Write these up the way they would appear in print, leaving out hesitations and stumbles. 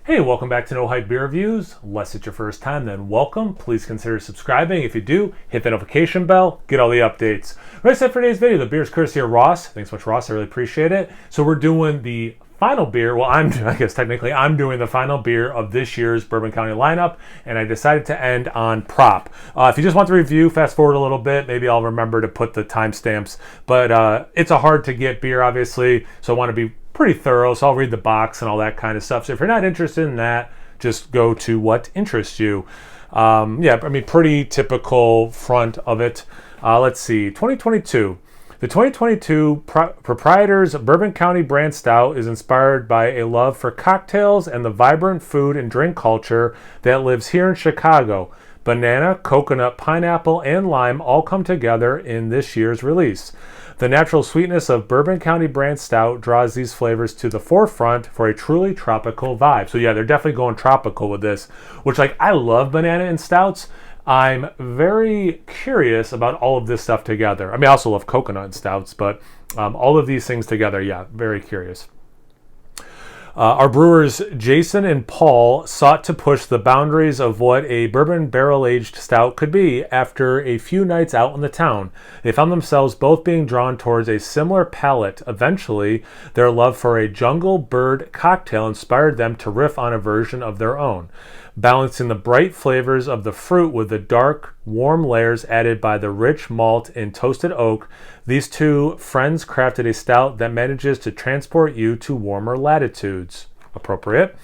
Hey, welcome back to No Hype Beer Reviews. Unless it's your first time, then welcome. Please consider subscribing. If you do, hit the notification bell, get all the updates. Right, set for today's video. The beer is courtesy of Ross. Thanks so much, Ross. I really appreciate it. So we're doing the final beer. Well, I guess technically I'm doing the final beer of this year's Bourbon County lineup, and I decided to end on Prop. If you just want the review, fast forward a little bit. Maybe I'll remember to put the timestamps. But it's a hard to get beer, obviously, so I want to be pretty thorough, so I'll read the box and all that kind of stuff. So if you're not interested in that, just go to what interests you. Pretty typical front of it. Let's see, 2022. The 2022 Proprietor's Bourbon County Brand Stout is inspired by a love for cocktails and the vibrant food and drink culture that lives here in Chicago. Banana, coconut, pineapple, and lime all come together in this year's release. The natural sweetness of Bourbon County Brand Stout draws these flavors to the forefront for a truly tropical vibe. So yeah, they're definitely going tropical with this, which I love banana in stouts. I'm very curious about all of this stuff together. I mean, I also love coconut in stouts, but all of these things together, yeah, very curious. Our brewers Jason and Paul sought to push the boundaries of what a bourbon barrel-aged stout could be. After a few nights out in the town, they found themselves both being drawn towards a similar palate. Eventually, their love for a jungle bird cocktail inspired them to riff on a version of their own, balancing the bright flavors of the fruit with the dark, warm layers added by the rich malt and toasted oak. These two friends crafted a stout that manages to transport you to warmer latitudes. Appropriate.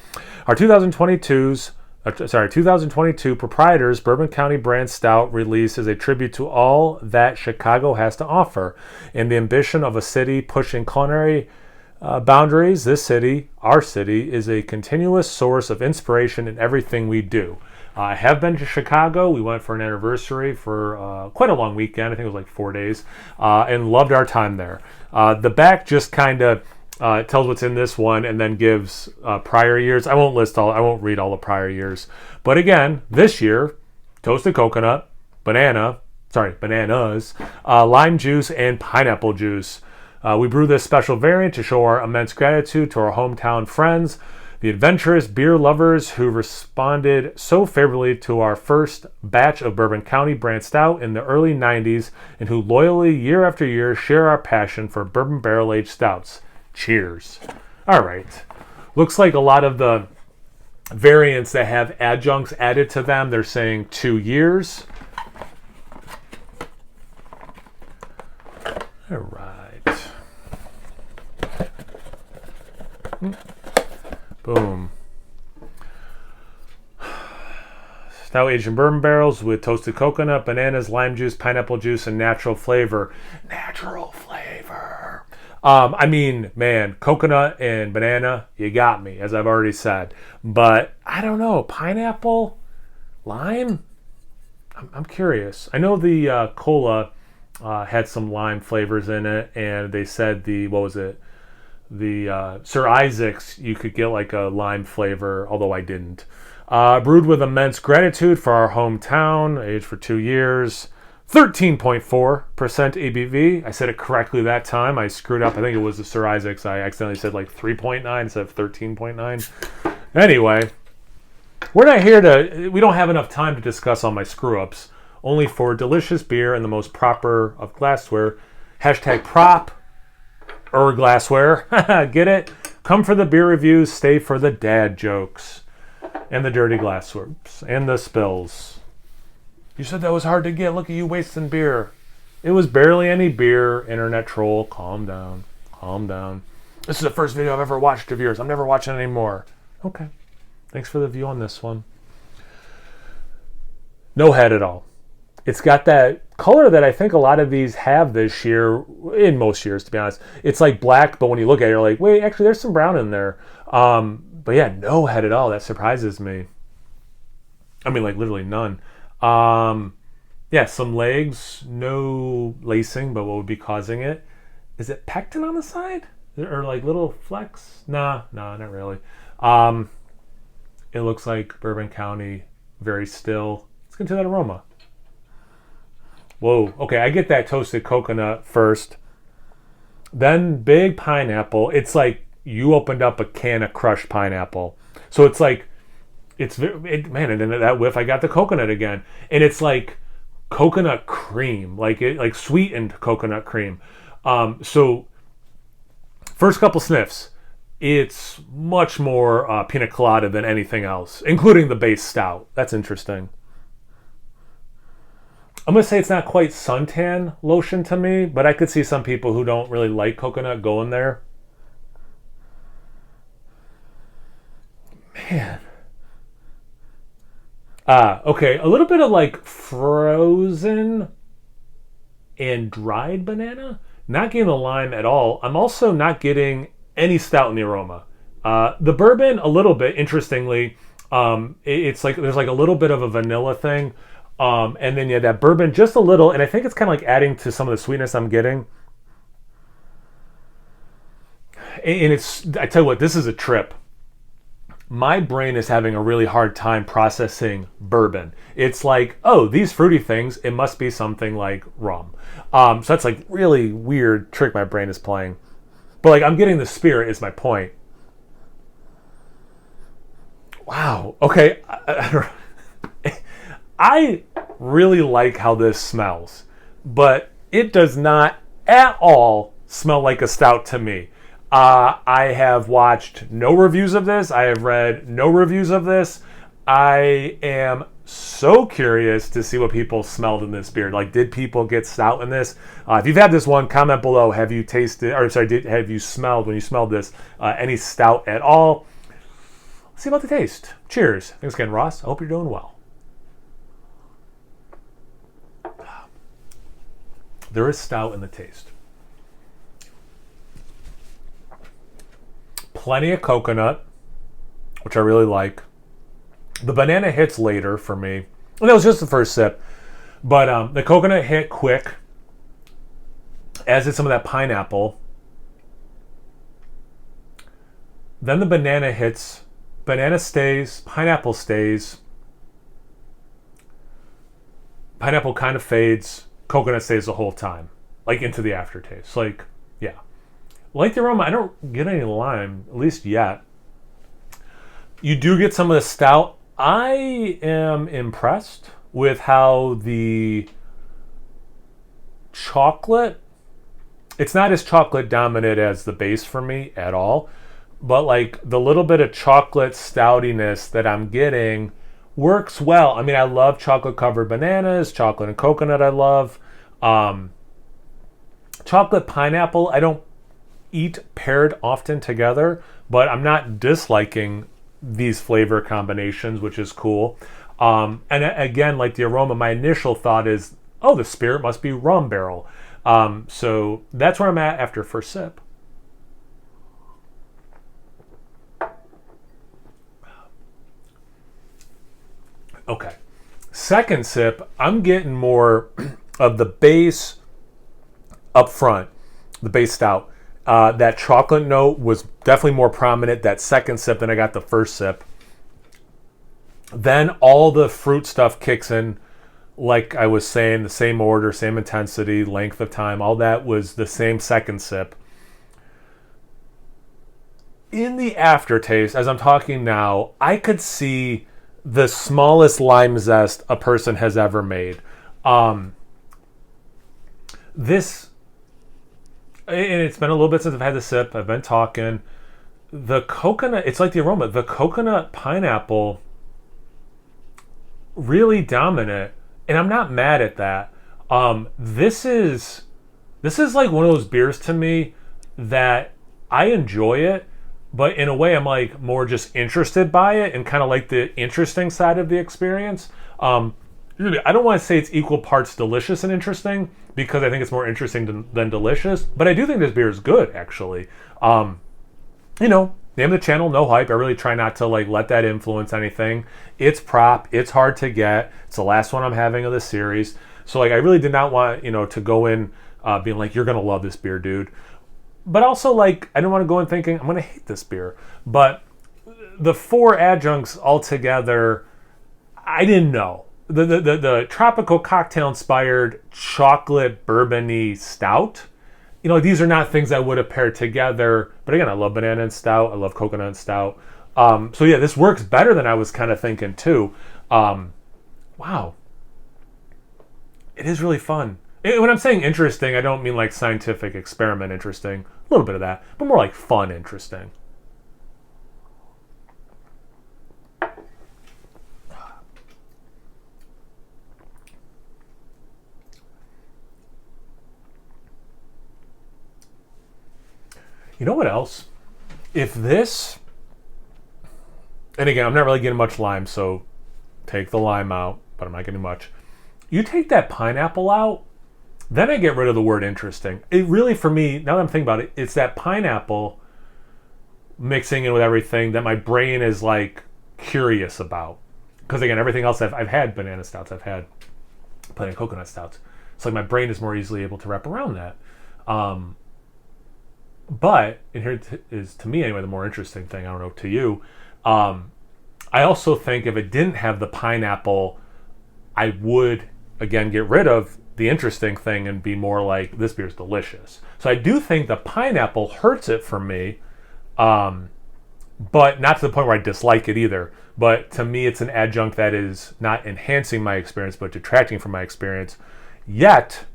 Our 2022 Proprietor's Bourbon County Brand Stout release is a tribute to all that Chicago has to offer and the ambition of a city pushing culinary boundaries. This city, our city, is a continuous source of inspiration in everything we do. I have been to Chicago. We went for an anniversary for quite a long weekend. I think it was like 4 days, and loved our time there. The back just kind of tells what's in this one and then gives prior years. I won't read all the prior years. But again, this year, toasted coconut, bananas, lime juice, and pineapple juice. We brew this special variant to show our immense gratitude to our hometown friends, the adventurous beer lovers who responded so favorably to our first batch of Bourbon County Brand Stout in the early 90s and who loyally, year after year, share our passion for bourbon barrel-aged stouts. Cheers. All right. Looks like a lot of the variants that have adjuncts added to them, they're saying 2 years. All right. Boom. Stout aged in bourbon barrels with toasted coconut, bananas, lime juice, pineapple juice, and natural flavor. Natural flavor. Coconut and banana, you got me, as I've already said. But I don't know, pineapple, lime? I'm curious. I know the cola had some lime flavors in it, and they said the Sir Isaac's, you could get like a lime flavor, although I didn't. Brewed with immense gratitude for our hometown, aged for 2 years, 13.4% ABV. I said it correctly that time. I screwed up. I think it was the Sir Isaac's. I accidentally said 3.9 instead of 13.9. Anyway, we don't have enough time to discuss all my screw-ups. Only for delicious beer and the most proper of glassware. #prop. Glassware. Get it? Come for the beer reviews, stay for the dad jokes. And the dirty glassware. And the spills. You said that was hard to get. Look at you wasting beer. It was barely any beer. Internet troll. Calm down. Calm down. This is the first video I've ever watched of yours. I'm never watching any more. Okay. Thanks for the view on this one. No head at all. It's got that color that I think a lot of these have this year, in most years, to be honest. It's like black, but when you look at it, you're like, wait, actually, there's some brown in there. But yeah, no head at all. That surprises me. I mean, literally none. Some legs, no lacing, but what would be causing it? Is it pectin on the side? Or little flecks? Nah, not really. It looks like Bourbon County, very still. Let's get to that aroma. Whoa, okay, I get that toasted coconut first. Then big pineapple. It's like you opened up a can of crushed pineapple. So it's like, man, and then that whiff, I got the coconut again. And it's like coconut cream, like sweetened coconut cream. So first couple sniffs, it's much more pina colada than anything else, including the base stout. That's interesting. I'm going to say it's not quite suntan lotion to me, but I could see some people who don't really like coconut going there. Man. Okay, a little bit of like frozen and dried banana. Not getting the lime at all. I'm also not getting any stout in the aroma. The bourbon, a little bit, interestingly, it's like there's like a little bit of a vanilla thing. And then yeah, that bourbon just a little, and I think it's kind of like adding to some of the sweetness I'm getting. And I tell you what, this is a trip. My brain is having a really hard time processing bourbon. It's like, oh, these fruity things, it must be something like rum. So that's like really weird trick my brain is playing. But like I'm getting the spirit is my point. Wow. Okay. I really like how this smells, but it does not at all smell like a stout to me. I have watched no reviews of this. I have read no reviews of this. I am so curious to see what people smelled in this beer. Like, did people get stout in this? If you've had this one, comment below. Have you tasted, or sorry, have you smelled, when you smelled this, any stout at all? Let's see about the taste. Cheers. Thanks again, Ross. I hope you're doing well. There is stout in the taste. Plenty of coconut, which I really like. The banana hits later for me. Well, that was just the first sip. But the coconut hit quick, as did some of that pineapple. Then the banana hits. Banana stays. Pineapple stays. Pineapple kind of fades. Coconut stays the whole time, like into the aftertaste. Like, yeah. Like the aroma, I don't get any lime, at least yet. You do get some of the stout. I am impressed with how the chocolate, it's not as chocolate dominant as the base for me at all, but like the little bit of chocolate stoutiness that I'm getting works well. I mean, I love chocolate covered bananas, chocolate and coconut I love. Chocolate pineapple, I don't eat paired often together, but I'm not disliking these flavor combinations, which is cool. And again, like the aroma, my initial thought is, oh, the spirit must be rum barrel. So that's where I'm at after first sip. Okay. Second sip, I'm getting more of the base up front, the base stout. That chocolate note was definitely more prominent that second sip than I got the first sip. Then all the fruit stuff kicks in, like I was saying, the same order, same intensity, length of time, all that was the same second sip. In the aftertaste, as I'm talking now, I could see the smallest lime zest a person has ever made. This, and it's been a little bit since I've had the sip, I've been talking. The coconut, it's like the aroma, the coconut pineapple, really dominant, and I'm not mad at that. This is like one of those beers to me that I enjoy it, but in a way I'm like more just interested by it and kind of like the interesting side of the experience. I don't want to say it's equal parts delicious and interesting, because I think it's more interesting than delicious, but I do think this beer is good, actually. You know, name of the channel, no hype. I really try not to like let that influence anything. It's prop, it's hard to get. It's the last one I'm having of this series. So like I really did not want, to go in being like, you're going to love this beer, dude. But also like, I didn't want to go in thinking, I'm going to hate this beer. But the four adjuncts altogether, I didn't know. The tropical cocktail inspired chocolate bourbon-y stout, these are not things I would have paired together. But again, I love banana and stout. I love coconut and stout. So yeah, this works better than I was kind of thinking too. Wow. It is really fun. When I'm saying interesting, I don't mean like scientific experiment interesting. A little bit of that, but more like fun interesting. You know what else? If this, and again, I'm not really getting much lime, so take the lime out, but I'm not getting much. You take that pineapple out, then I get rid of the word interesting. It really, for me, now that I'm thinking about it, it's that pineapple mixing in with everything that my brain is like curious about. Because again, everything else I've had banana stouts, I've had plain coconut stouts. So like my brain is more easily able to wrap around that. But, and here is to me anyway the more interesting thing, I don't know, to you, I also think if it didn't have the pineapple, I would, again, get rid of the interesting thing and be more like, this beer's delicious. So I do think the pineapple hurts it for me, but not to the point where I dislike it either. But to me, it's an adjunct that is not enhancing my experience, but detracting from my experience. Yet,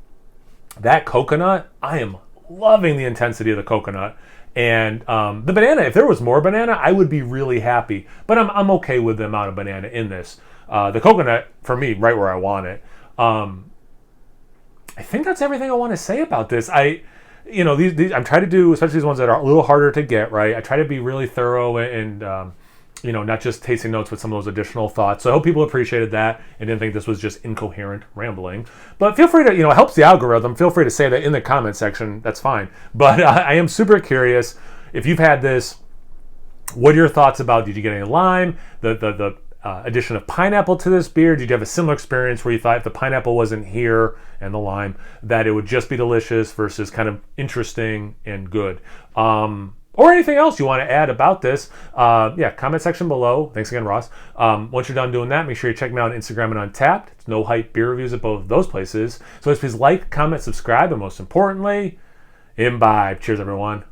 that coconut, I am loving the intensity of the coconut. And the banana, if there was more banana, I would be really happy. But I'm okay with the amount of banana in this. The coconut, for me, right where I want it. I think that's everything I want to say about this. These I'm trying to do, especially these ones that are a little harder to get, right? I try to be really thorough and not just tasting notes with some of those additional thoughts. So I hope people appreciated that and didn't think this was just incoherent rambling. But feel free to, it helps the algorithm. Feel free to say that in the comment section. That's fine. But I am super curious if you've had this. What are your thoughts about? Did you get any lime? The addition of pineapple to this beer? Did you have a similar experience where you thought if the pineapple wasn't here and the lime, that it would just be delicious versus kind of interesting and good? Or anything else you want to add about this, comment section below. Thanks again, Ross. Once you're done doing that, make sure you check me out on Instagram and Untapped. It's No Hype Beer Reviews at both of those places. So please like, comment, subscribe, and most importantly, imbibe. Cheers, everyone.